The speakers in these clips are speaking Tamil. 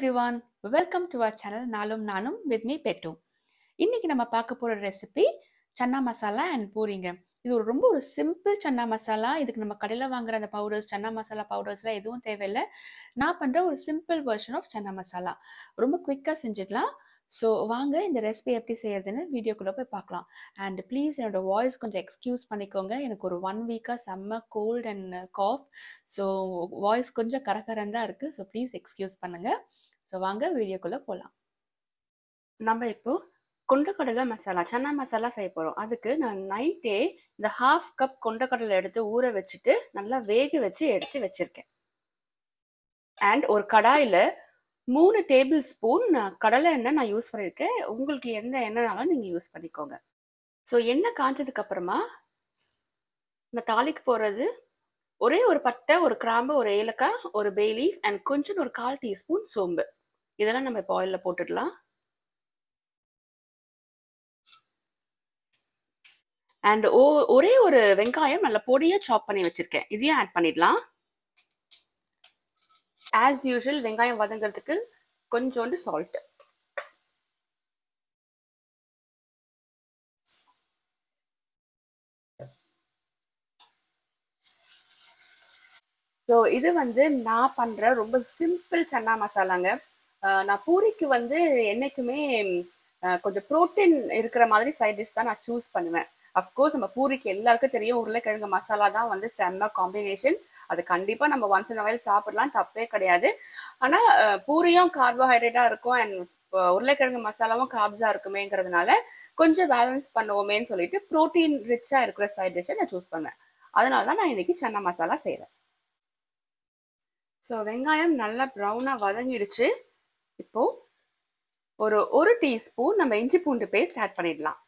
everyone, welcome to our channel Nalum Nanum with me Pettu. இன்னைக்கு நம்ம பார்க்க போற ரெசிபி சன்னா மசாலா அண்ட் பூரிங்க. இது ரொம்ப ஒரு சிம்பிள் சன்னா மசாலா. இதுக்கு நம்ம கடையில வாங்குற அந்த பவுடர்ஸ் சன்னா மசாலா பவுடர்ஸ்லாம் எதுவும் தேவையில்லை. நான் பண்ற ஒரு simple version of chana masala. ரொம்ப குயிக்கா செஞ்சிடலாம். ஸோ வாங்க இந்த ரெசிபி எப்படி செய்யறதுன்னு வீடியோக்குள்ள போய் பார்க்கலாம். அண்ட் ப்ளீஸ் என்னோட வாய்ஸ் கொஞ்சம் எக்ஸ்கியூஸ் பண்ணிக்கோங்க. எனக்கு ஒரு 1 வீக்காக செம்ம cold and cough. So voice கொஞ்சம் கரகரன்னு தான் இருக்குது. ஸோ ப்ளீஸ் எக்ஸ்கியூஸ் பண்ணுங்கள். ஸோ வாங்க வீடியோக்குள்ளே போகலாம். நம்ம இப்போ கொண்டக்கடலை மசாலா சன்னா மசாலா செய்ய போகிறோம். அதுக்கு நான் நைட்டே இந்த 1/2 கப் கொண்டக்கடலை எடுத்து ஊற வச்சுட்டு நல்லா வேக வச்சு எடுத்து வச்சுருக்கேன். அண்ட் ஒரு கடாயில் 3 டேபிள் ஸ்பூன் கடலை எண்ணெய் நான் யூஸ் பண்ணியிருக்கேன். உங்களுக்கு எந்த எண்ணெய்னாலும் நீங்கள் யூஸ் பண்ணிக்கோங்க. ஸோ எண்ணெய் காஞ்சதுக்கு அப்புறமா நான் தாளிக்கு போகிறது ஒரே ஒரு பட்டை, ஒரு கிராம்பு, ஒரு ஏலக்காய், ஒரு பே லீஃப் அண்ட் கொஞ்சம் ஒரு 1/4 டீஸ்பூன் சோம்பு. இதெல்லாம் நம்ம இப்போ ஆயிலில் போட்டுடலாம். அண்ட் ஒரே ஒரு வெங்காயம் நல்லா பொடியாக சாப் பண்ணி வச்சுருக்கேன். இதையும் ஆட் பண்ணிடலாம். ஆஸ் யூஷுவல் வெங்காயம் வதங்கிறதுக்கு கொஞ்சோண்டு சால்ட். ஸோ இது நான் பண்ணுற ரொம்ப சிம்பிள் சன்னா மசாலாங்க. நான் பூரிக்கு என்னைக்குமே கொஞ்சம் ப்ரோட்டீன் இருக்கிற மாதிரி சைட் டிஷ் தான் நான் சூஸ் பண்ணுவேன். அஃப்கோர்ஸ் நம்ம பூரிக்கு எல்லாருக்கும் தெரியும் உருளைக்கிழங்கு மசாலா தான் செம்ம காம்பினேஷன். அது கண்டிப்பாக நம்ம ஒன்ஸ் இன் வயல் சாப்பிடலாம், தப்பே கிடையாது. ஆனால் பூரியும் கார்போஹைட்ரேட்டாக இருக்கும் அண்ட் உருளைக்கிழங்கு மசாலாவும் கார்ப்ஸாக இருக்குமேங்கிறதுனால கொஞ்சம் பேலன்ஸ் பண்ணுவோமேன்னு சொல்லிட்டு ப்ரோட்டீன் ரிச்சாக இருக்கிற சைட் டிஷ்ஷை நான் சூஸ் பண்ணேன். அதனால தான் நான் இன்னைக்கு சன்னா மசாலா செய்கிறேன். ஸோ வெங்காயம் நல்லா ப்ரௌனாக வதங்கிடுச்சு. இப்போ ஒரு டீஸ்பூன் நம்ம இஞ்சி பூண்டு பேஸ்ட் ஆட் பண்ணிடலாம்.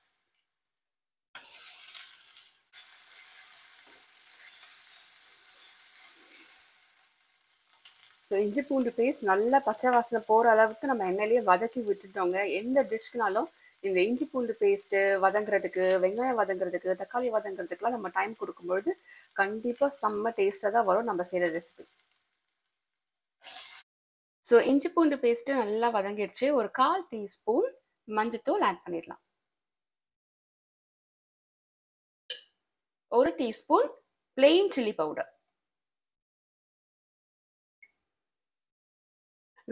ஸோ இஞ்சி பூண்டு பேஸ்ட் நல்லா பச்சை வாசனை போகிற அளவுக்கு நம்ம எண்ணெயிலேயே வதக்கி விட்டுட்டோங்க. எந்த டிஷ்க்குனாலும் இந்த இஞ்சி பூண்டு பேஸ்ட்டு வதங்குறதுக்கு, வெங்காயம் வதங்குறதுக்கு, தக்காளி வதங்குறதுக்குலாம் நம்ம டைம் கொடுக்கும்பொழுது கண்டிப்பாக செம்ம டேஸ்ட்டாக தான் வரும் நம்ம செய்கிற ரெசிபி. ஸோ இஞ்சி பூண்டு பேஸ்ட்டு நல்லா வதங்கிடுச்சு. ஒரு 1/4 டீஸ்பூன் மஞ்சத்தூள் ஆட் பண்ணிடலாம். 1 டீஸ்பூன் பிளெயின் சில்லி பவுடர்.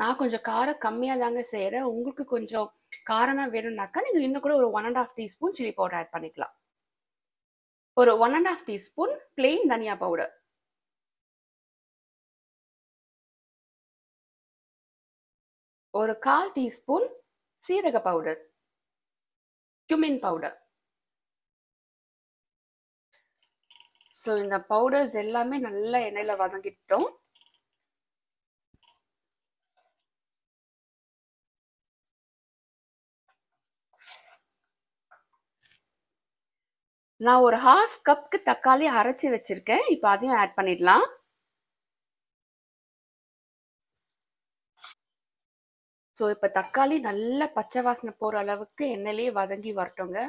நான் கொஞ்சம் காரம் கம்மியாக தாங்க செய்கிறேன். உங்களுக்கு கொஞ்சம் காரமாக வேணும்னாக்கா நீங்கள் இன்னும் கூட ஒரு 1.5 டீஸ்பூன் சில்லி பவுடர் ஆட் பண்ணிக்கலாம். ஒரு 1.5 டீஸ்பூன் பிளெயின் தனியா பவுடர். ஒரு 1/4 டீஸ்பூன் சீரக பவுடர், cumin பவுடர். ஸோ இந்த பவுடர்ஸ் எல்லாமே நல்லா எண்ணெயில் வதங்கிட்டோம். நான் ஒரு 1/2 கப்க்கு தக்காளி அரைச்சி வச்சிருக்கேன். இப்போ அதையும் ஆட் பண்ணிடலாம். ஸோ இப்போ தக்காளி நல்லா பச்சை வாசனை போகிற அளவுக்கு எண்ணெயிலேயே வதங்கி வரட்டுங்க.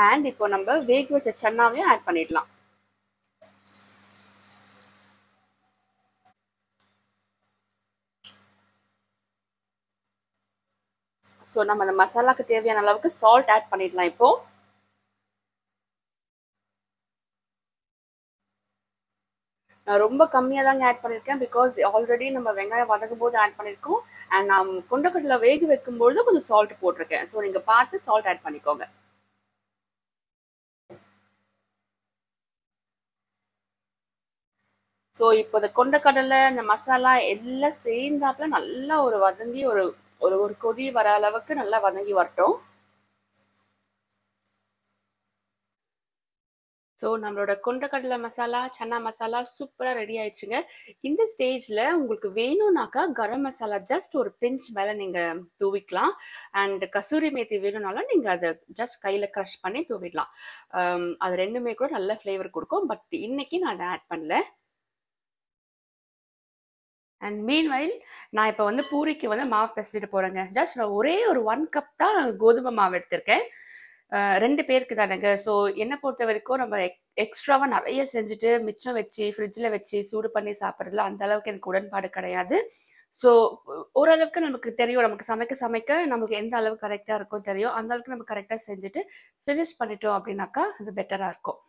அண்ட் இப்போ நம்ம வேக வச்ச சன்னாவையும் ஆட் பண்ணிடலாம். ஸோ நம்ம அந்த மசாலாக்கு தேவையான அளவுக்கு சால்ட் ஆட் பண்ணிடலாம். இப்போ நான் ரொம்ப கம்மியாக தாங்க ஆட் பண்ணியிருக்கேன். பிகாஸ் ஆல்ரெடி நம்ம வெங்காயம் வதங்கும் போது ஆட் பண்ணியிருக்கோம். அண்ட் நான் கொண்டக்கடலை வேக வைக்கும்பொழுது கொஞ்சம் சால்ட் போட்டிருக்கேன். ஸோ நீங்கள் பார்த்து சால்ட் ஆட் பண்ணிக்கோங்க. ஸோ இப்போ இந்த கொண்டக்கடலை அந்த மசாலா எல்லாம் சேர்ந்தாப்புல நல்லா ஒரு வதங்கி ஒரு ஒரு கொதி வர அளவுக்கு நல்லா வதங்கி வரட்டும். ஸோ நம்மளோட கொண்டக்கடலை மசாலா சன்னா மசாலா சூப்பராக ரெடி ஆயிடுச்சுங்க. இந்த ஸ்டேஜில் உங்களுக்கு வேணும்னாக்கா கரம் மசாலா ஜஸ்ட் ஒரு பிஞ்ச் மேலே நீங்கள் தூவிக்கலாம். அண்ட் கசூரி மேத்தி வேணும்னாலும் நீங்கள் அதை ஜஸ்ட் கையில் க்ரஷ் பண்ணி தூவிடலாம். அது ரெண்டுமே கூட நல்ல ஃப்ளேவர் கொடுக்கும். பட் இன்னைக்கு நான் அதை ஆட் பண்ணல. அண்ட் மீன்வைல் நான் இப்போ வந்து பூரிக்கு வந்து மாவு பிசைஞ்சிட்டு போகிறேங்க. ஜஸ்ட் நான் ஒரே ஒரு 1 கப் தான் கோதுமை மாவு எடுத்திருக்கேன். 2 பேருக்கு தானேங்க. ஸோ என்னை பொறுத்த வரைக்கும் நம்ம எக்ஸ்ட்ராவாக நிறைய செஞ்சுட்டு மிச்சம் வச்சு ஃப்ரிட்ஜில் வச்சு சூடு பண்ணி சாப்பிட்றதுல அந்த அளவுக்கு எனக்கு உடன்பாடு கிடையாது. ஸோ ஓரளவுக்கு நமக்கு தெரியும், நமக்கு சமைக்க சமைக்க நமக்கு எந்த அளவுக்கு கரெக்டாக இருக்கும் தெரியும். அந்த அளவுக்கு நம்ம கரெக்டாக செஞ்சுட்டு ஃபினிஷ் பண்ணிட்டோம் அப்படின்னாக்கா அது பெட்டராக இருக்கும்.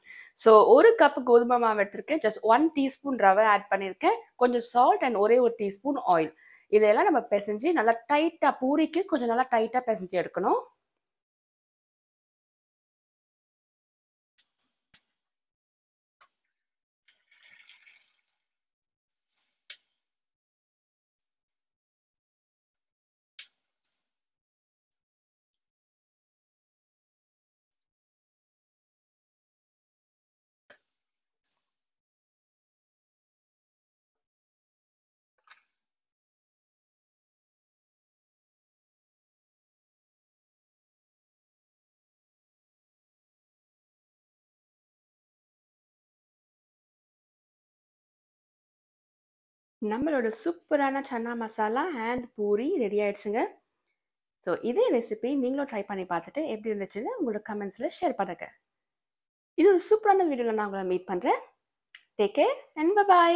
ஸோ 1 கப் கோதுமை மாவு எடுத்திருக்கேன். ஜஸ்ட் 1 டீஸ்பூன் ரவை ஆட் பண்ணியிருக்கேன். கொஞ்சம் சால்ட் அண்ட் ஒரே 1 டீஸ்பூன் ஆயில். இதெல்லாம் நம்ம பிசைஞ்சு நல்லா டைட்டாக பூரிக்கு கொஞ்சம் நல்லா டைட்டாக பிசைஞ்சு எடுக்கணும். நம்மளோட சூப்பரான சன்னா மசாலா அண்ட் பூரி ரெடி ஆயிடுச்சுங்க. ஸோ இதே ரெசிபி நீங்களும் ட்ரை பண்ணி பார்த்துட்டு எப்படி இருந்துச்சுன்னு உங்களோட கமெண்ட்ஸில் ஷேர் பண்ணுங்க. இது ஒரு சூப்பரான வீடியோவில் நான் உங்களை மீட் பண்ணுறேன். Take care and by.